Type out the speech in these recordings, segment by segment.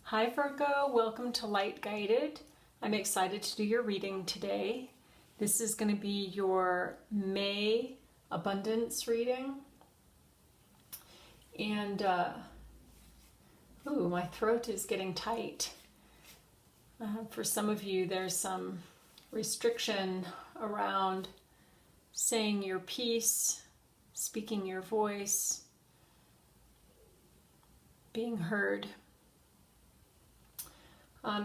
Hi Virgo, welcome to Light Guided. I'm excited to do your reading today. This is going to be your May abundance reading. And, my throat is getting tight. For some of you, there's some restriction around saying your piece, speaking your voice, being heard.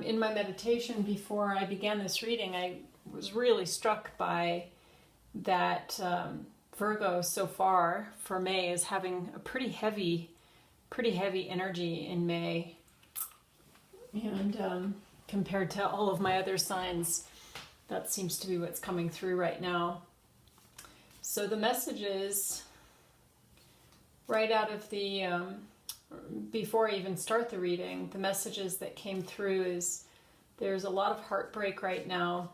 In my meditation before I began this reading, I was really struck by that Virgo so far for May is having a pretty heavy energy in May. And compared to all of my other signs, that seems to be what's coming through right now. So the messages right out of the before I even start the reading, the messages that came through is there's a lot of heartbreak right now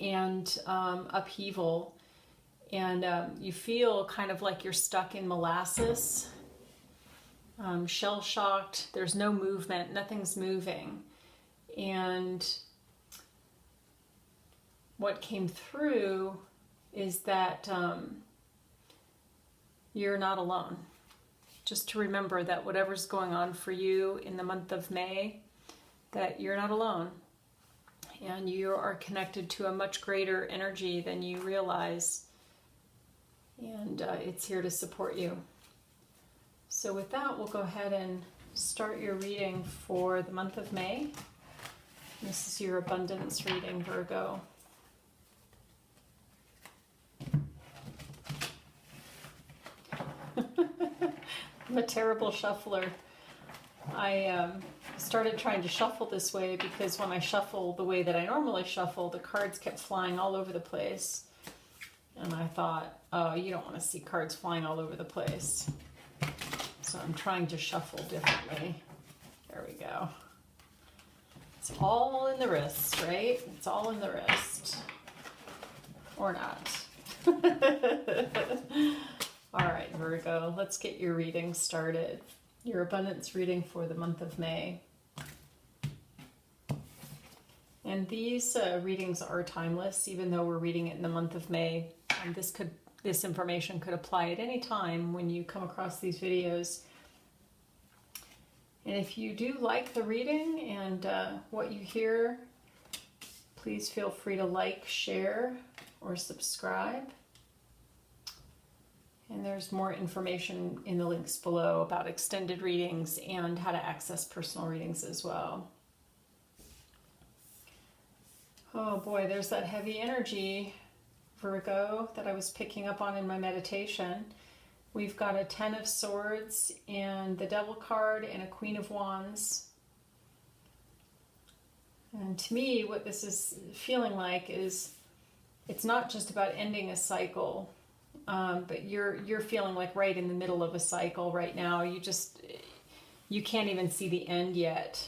and upheaval, and you feel kind of like you're stuck in molasses, shell-shocked. There's no movement, nothing's moving. And what came through is that you're not alone. Just to remember that whatever's going on for you in the month of May, that you're not alone. And you are connected to a much greater energy than you realize. And it's here to support you. So with that, we'll go ahead and start your reading for the month of May. This is your abundance reading, Virgo. I'm a terrible shuffler. I started trying to shuffle this way because when I shuffle the way that I normally shuffle, the cards kept flying all over the place. And I thought, oh, you don't want to see cards flying all over the place. So I'm trying to shuffle differently. There we go. It's all in the wrist, right? It's all in the wrist. Or not. All right, Virgo, let's get your reading started. Your abundance reading for the month of May. And these readings are timeless, even though we're reading it in the month of May. And this information could apply at any time when you come across these videos. And if you do like the reading and what you hear, please feel free to like, share, or subscribe. And there's more information in the links below about extended readings and how to access personal readings as well. Oh boy, there's that heavy energy, Virgo, that I was picking up on in my meditation. We've got a 10 of Swords and the Devil card and a Queen of Wands. And to me, what this is feeling like is it's not just about ending a cycle. But you're feeling like right in the middle of a cycle right now. You can't even see the end yet.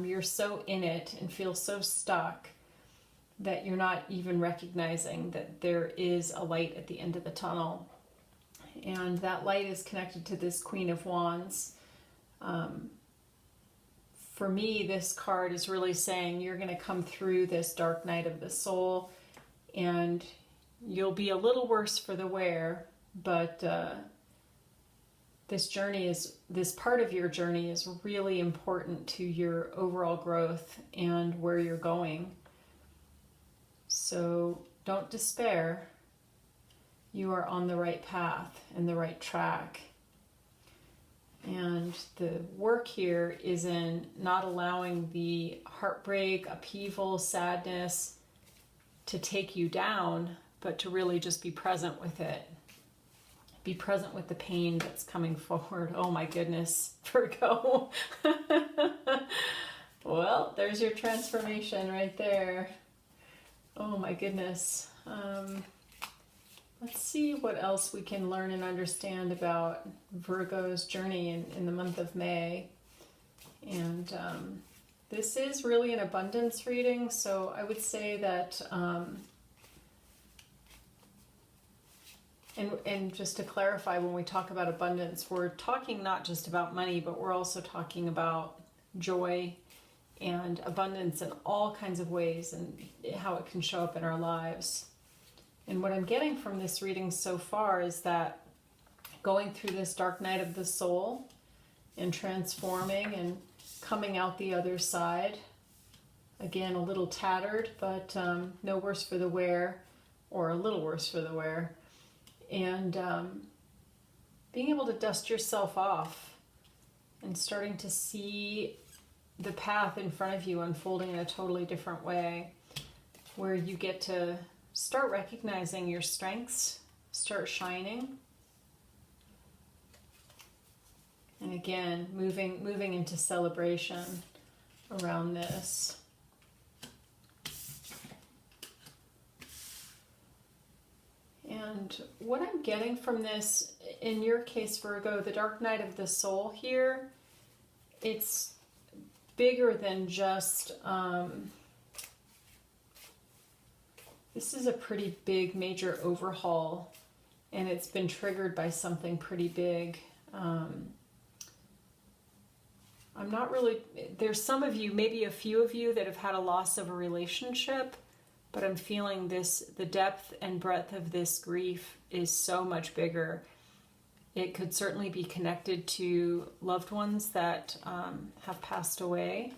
You're so in it and feel so stuck that you're not even recognizing that there is a light at the end of the tunnel. And that light is connected to this Queen of Wands. For me, this card is really saying you're going to come through this dark night of the soul, and you'll be a little worse for the wear, but this part of your journey is really important to your overall growth and where you're going. So don't despair. You are on the right path and the right track. And the work here is in not allowing the heartbreak, upheaval, sadness to take you down, but to really just be present with it. Be present with the pain that's coming forward. Oh my goodness, Virgo. Well, there's your transformation right there. Oh my goodness. Let's see what else we can learn and understand about Virgo's journey in the month of May. And this is really an abundance reading, so I would say that And just to clarify, when we talk about abundance, we're talking not just about money, but we're also talking about joy and abundance in all kinds of ways, and how it can show up in our lives. And what I'm getting from this reading so far is that going through this dark night of the soul and transforming and coming out the other side, again, a little tattered, but no worse for the wear, or a little worse for the wear, and being able to dust yourself off and starting to see the path in front of you unfolding in a totally different way, where you get to start recognizing your strengths, start shining. And again, moving into celebration around this. And what I'm getting from this, in your case, Virgo, the dark night of the soul here, it's bigger than just, this is a pretty big major overhaul, and it's been triggered by something pretty big. I'm not really, there's some of you, maybe a few of you, that have had a loss of a relationship, but I'm feeling this, the depth and breadth of this grief is so much bigger. It could certainly be connected to loved ones that have passed away.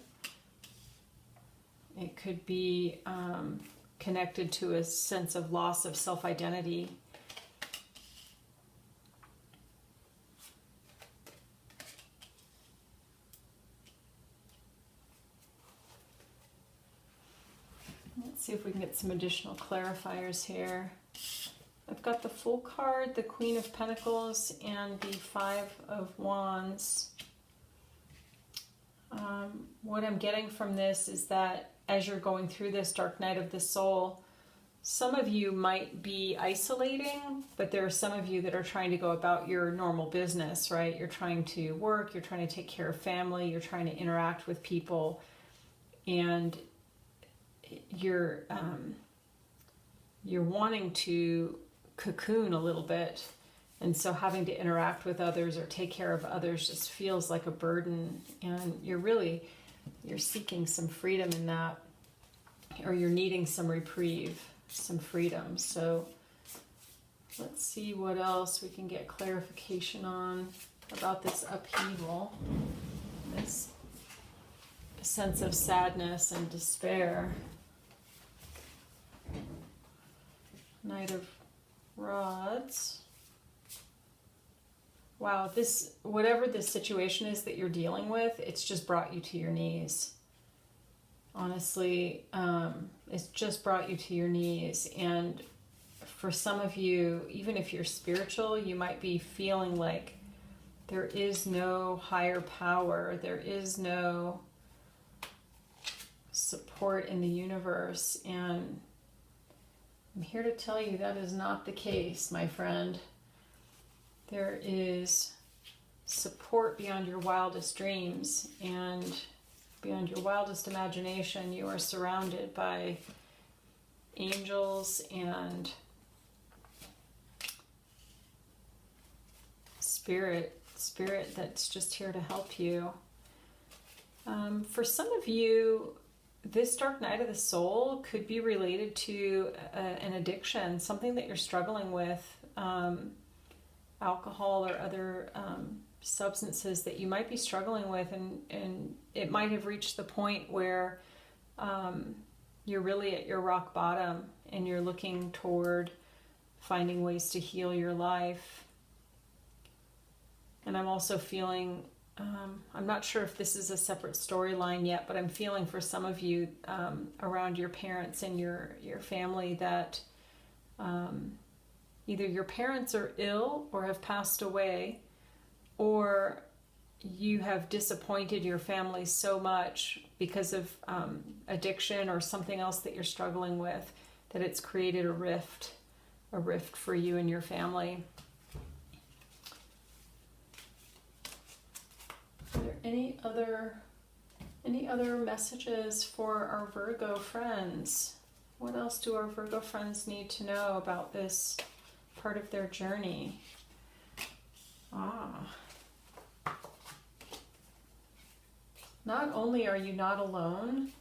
It could be connected to a sense of loss of self-identity. Let's see if we can get some additional clarifiers here. I've got the Fool card, the Queen of Pentacles, and the Five of Wands. What I'm getting from this is that as you're going through this dark night of the soul, some of you might be isolating, but there are some of you that are trying to go about your normal business, right? You're trying to work, you're trying to take care of family, you're trying to interact with people, and you're wanting to cocoon a little bit, and so having to interact with others or take care of others just feels like a burden, and you're seeking some freedom in that, or you're needing some reprieve, some freedom. So let's see what else we can get clarification on about this upheaval, this sense of sadness and despair. Knight of Rods. Wow, this, whatever this situation is that you're dealing with, it's just brought you to your knees. Honestly, it's just brought you to your knees. And for some of you, even if you're spiritual, you might be feeling like there is no higher power, there is no support in the universe. And I'm here to tell you that is not the case, my friend. There is support beyond your wildest dreams and beyond your wildest imagination. You are surrounded by angels and spirit that's just here to help you. For some of you, this dark night of the soul could be related to an addiction, something that you're struggling with, alcohol or other substances that you might be struggling with, and it might have reached the point where you're really at your rock bottom and you're looking toward finding ways to heal your life. And I'm also feeling, I'm not sure if this is a separate storyline yet, but I'm feeling for some of you around your parents and your family that either your parents are ill or have passed away, or you have disappointed your family so much because of addiction or something else that you're struggling with, that it's created a rift for you and your family. Are there any other messages for our Virgo friends? What else do our Virgo friends need to know about this part of their journey? not only are you not alone,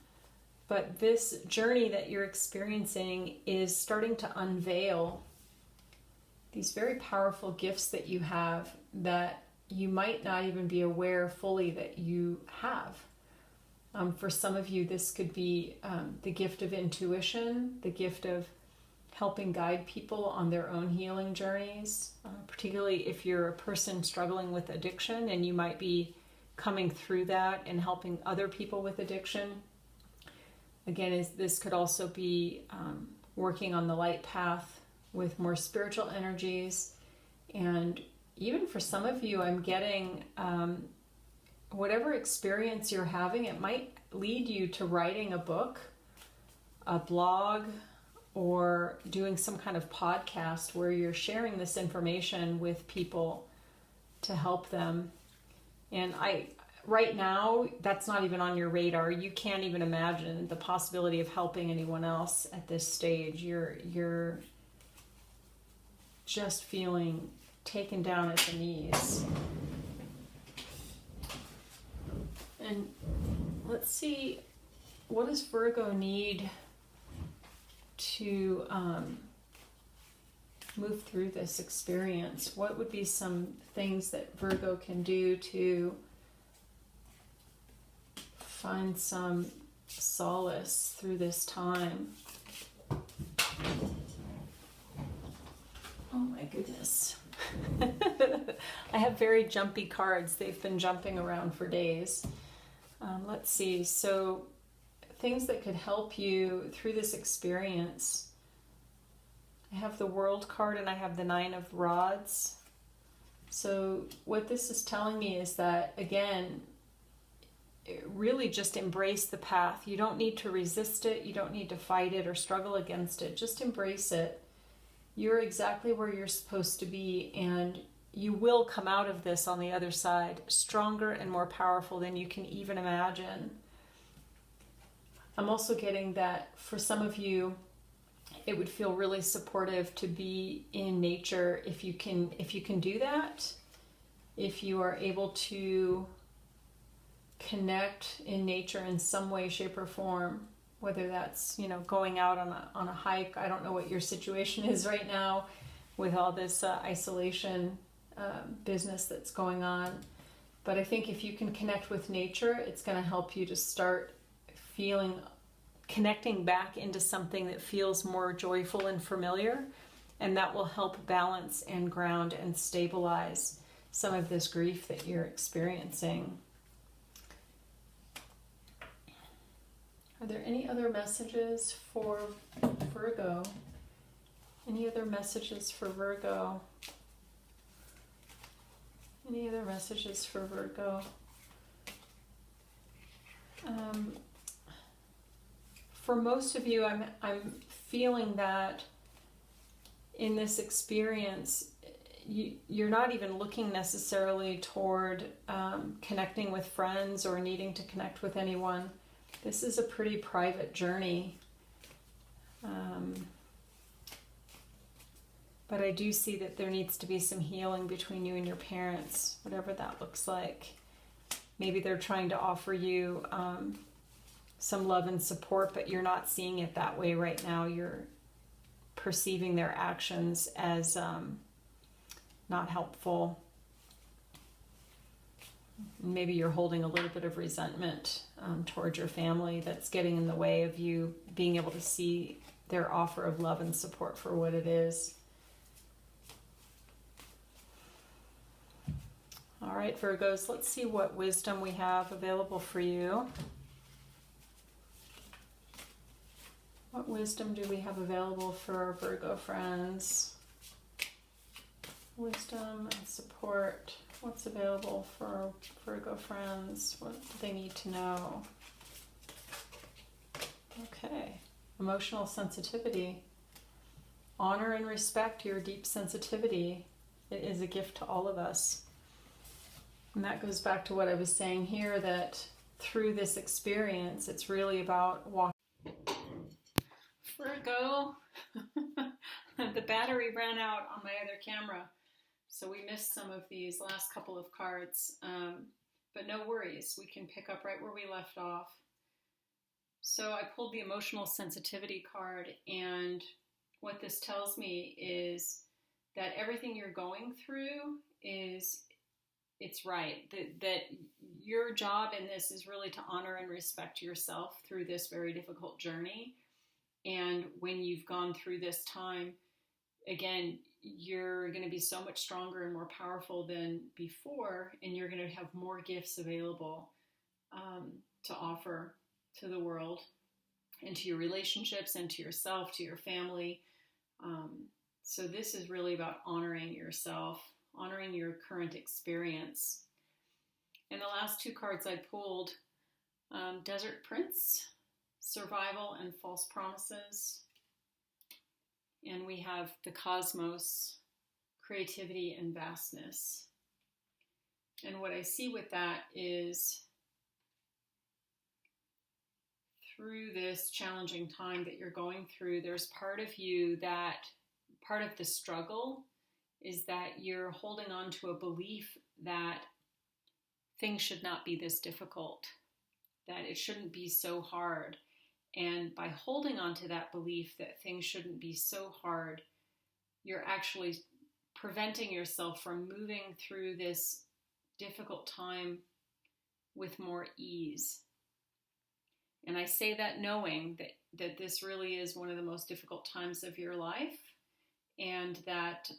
but this journey that you're experiencing is starting to unveil these very powerful gifts that you have that you might not even be aware fully that you have. For some of you, this could be the gift of intuition, the gift of helping guide people on their own healing journeys, particularly if you're a person struggling with addiction and you might be coming through that and helping other people with addiction. Again, this could also be working on the light path with more spiritual energies. And even for some of you, I'm getting whatever experience you're having, it might lead you to writing a book, a blog, or doing some kind of podcast where you're sharing this information with people to help them. And right now, that's not even on your radar. You can't even imagine the possibility of helping anyone else at this stage. You're just feeling taken down at the knees. And let's see, what does Virgo need to move through this experience? What would be some things that Virgo can do to find some solace through this time? Oh my goodness. I have very jumpy cards. They've been jumping around for days. Let's see. So things that could help you through this experience. I have the World card and I have the Nine of Rods. So what this is telling me is that, again, really just embrace the path. You don't need to resist it. You don't need to fight it or struggle against it. Just embrace it. You're exactly where you're supposed to be, and you will come out of this on the other side stronger and more powerful than you can even imagine. I'm also getting that for some of you, it would feel really supportive to be in nature if you can do that. If you are able to connect in nature in some way, shape, or form, whether that's, going out on a hike. I don't know what your situation is right now with all this isolation business that's going on. But I think if you can connect with nature, it's going to help you to start connecting back into something that feels more joyful and familiar. And that will help balance and ground and stabilize some of this grief that you're experiencing. Are there any other messages for Virgo? Any other messages for Virgo? Any other messages for Virgo? For most of you, I'm feeling that in this experience, you're not even looking necessarily toward connecting with friends or needing to connect with anyone. This is a pretty private journey. But I do see that there needs to be some healing between you and your parents, whatever that looks like. Maybe they're trying to offer you some love and support, but you're not seeing it that way right now. You're perceiving their actions as not helpful. Maybe you're holding a little bit of resentment towards your family that's getting in the way of you being able to see their offer of love and support for what it is. All right, Virgos, let's see what wisdom we have available for you. What wisdom do we have available for our Virgo friends? Wisdom and support. What's available for our Virgo friends? What do they need to know? Okay. Emotional sensitivity. Honor and respect your deep sensitivity. It is a gift to all of us. And that goes back to what I was saying here, that through this experience, it's really about walking. Virgo, the battery ran out on my other camera, so we missed some of these last couple of cards. but no worries. We can pick up right where we left off. So I pulled the emotional sensitivity card, and what this tells me is that everything you're going through it's right. That your job in this is really to honor and respect yourself through this very difficult journey. And when you've gone through this time, again, you're going to be so much stronger and more powerful than before, and you're going to have more gifts available to offer to the world and to your relationships and to yourself, to your family. So this is really about honoring yourself, honoring your current experience. And the last two cards I pulled, Desert Prince, Survival and False Promises. And we have the Cosmos, Creativity and Vastness. And what I see with that is through this challenging time that you're going through, there's part of you that, part of the struggle is that you're holding on to a belief that things should not be this difficult, that it shouldn't be so hard. And by holding on to that belief that things shouldn't be so hard, you're actually preventing yourself from moving through this difficult time with more ease. And I say that knowing that this really is one of the most difficult times of your life, and that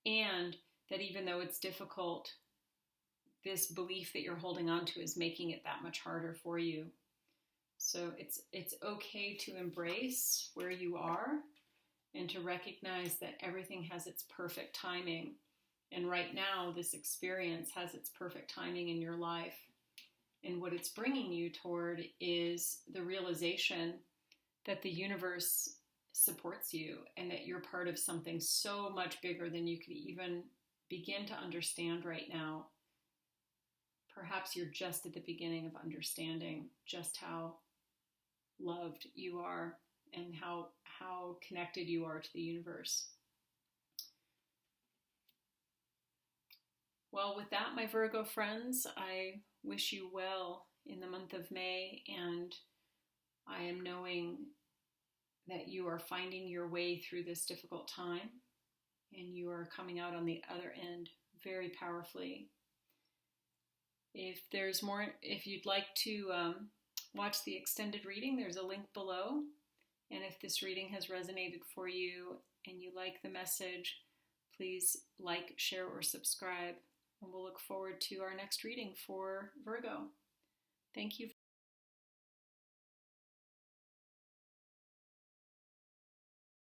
even though it's difficult, this belief that you're holding on to is making it that much harder for you. So it's okay to embrace where you are and to recognize that everything has its perfect timing. And right now, this experience has its perfect timing in your life. And what it's bringing you toward is the realization that the universe supports you and that you're part of something so much bigger than you could even begin to understand right now. Perhaps you're just at the beginning of understanding just how loved you are and how connected you are to the universe. Well, with that, my Virgo friends, I wish you well in the month of May, and I am knowing that you are finding your way through this difficult time, and you are coming out on the other end very powerfully. If you'd like to watch the extended reading, there's a link below. And if this reading has resonated for you and you like the message, please like, share, or subscribe. And we'll look forward to our next reading for Virgo. Thank you.